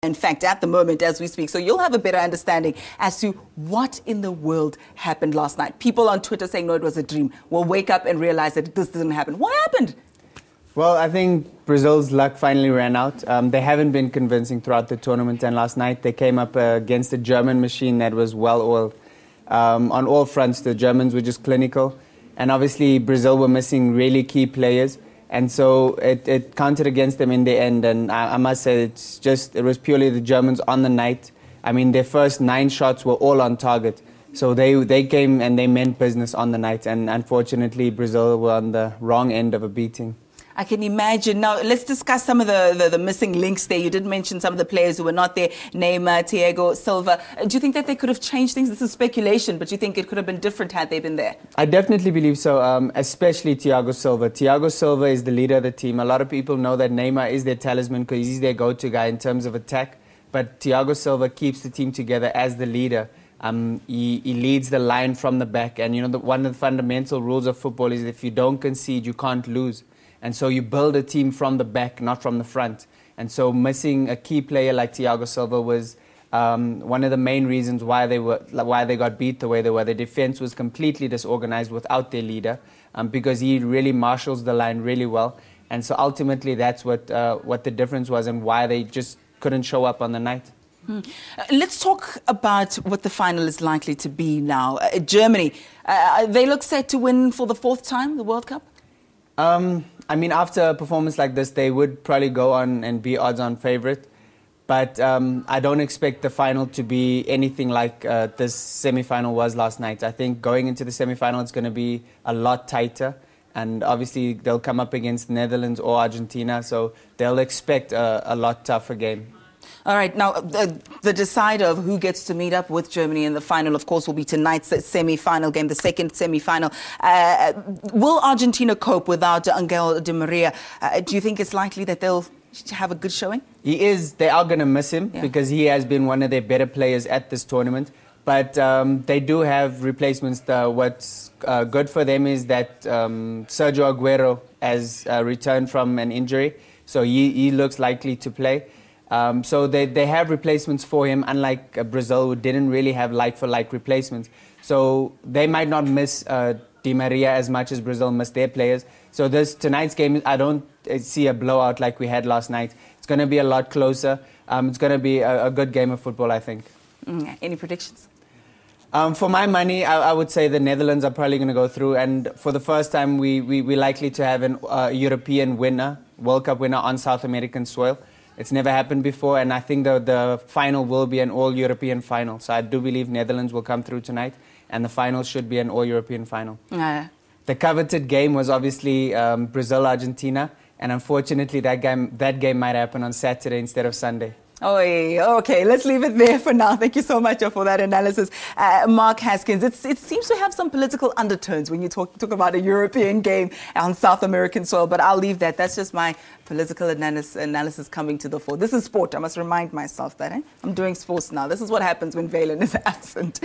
in fact, at the moment as we speak. So you'll have a better understanding as to what in the world happened last night. People on Twitter saying, no, it was a dream. We'll wake up and realize that this didn't happen. What happened? Well, I think Brazil's luck finally ran out. They haven't been convincing throughout the tournament, and last night they came up against a German machine that was well-oiled. On all fronts, the Germans were just clinical, and obviously Brazil were missing really key players, and so it counted against them in the end. And I must say, it was purely the Germans on the night. I mean, their first 9 shots were all on target. So they came and they meant business on the night, and unfortunately Brazil were on the wrong end of a beating. I can imagine. Now, let's discuss some of the missing links there. You did mention some of the players who were not there, Neymar, Thiago Silva. Do you think that they could have changed things? This is speculation, but do you think it could have been different had they been there? I definitely believe so, especially Thiago Silva. Thiago Silva is the leader of the team. A lot of people know that Neymar is their talisman because he's their go-to guy in terms of attack. But Thiago Silva keeps the team together as the leader. He leads the line from the back. And, you know, one of the fundamental rules of football is if you don't concede, you can't lose. And so you build a team from the back, not from the front. And so missing a key player like Thiago Silva was one of the main reasons why they got beat the way they were. The defense was completely disorganized without their leader because he really marshals the line really well. And so ultimately that's what the difference was and why they just couldn't show up on the night. Let's talk about what the final is likely to be now. Germany, they look set to win for the 4th time, the World Cup? I mean, after a performance like this, they would probably go on and be odds-on favourite. But I don't expect the final to be anything like this semi-final was last night. I think going into the semi-final, it's going to be a lot tighter. And obviously, they'll come up against Netherlands or Argentina, so they'll expect a lot tougher game. All right, now the decider of who gets to meet up with Germany in the final, of course, will be tonight's semi-final game, the 2nd semi-final. Will Argentina cope without Angel Di Maria? Do you think it's likely that they'll have a good showing? They are going to miss him because he has been one of their better players at this tournament. But they do have replacements. What's good for them is that Sergio Aguero has returned from an injury, so he looks likely to play. So they have replacements for him, unlike Brazil, who didn't really have like-for-like replacements. So they might not miss Di Maria as much as Brazil missed their players. So tonight's game, I don't see a blowout like we had last night. It's going to be a lot closer. It's going to be a good game of football, I think. Any predictions? For my money, I would say the Netherlands are probably going to go through. And for the first time, we're likely to have a European winner, World Cup winner on South American soil. It's never happened before, and I think the final will be an all-European final. So I do believe Netherlands will come through tonight, and the final should be an all-European final. The coveted game was obviously Brazil-Argentina, and unfortunately that game might happen on Saturday instead of Sunday. Oh, okay, let's leave it there for now. Thank you so much for that analysis. Mark Haskins, it seems to have some political undertones when you talk about a European game on South American soil, but I'll leave that. That's just my political analysis coming to the fore. This is sport. I must remind myself that I'm doing sports now. This is what happens when Valen is absent.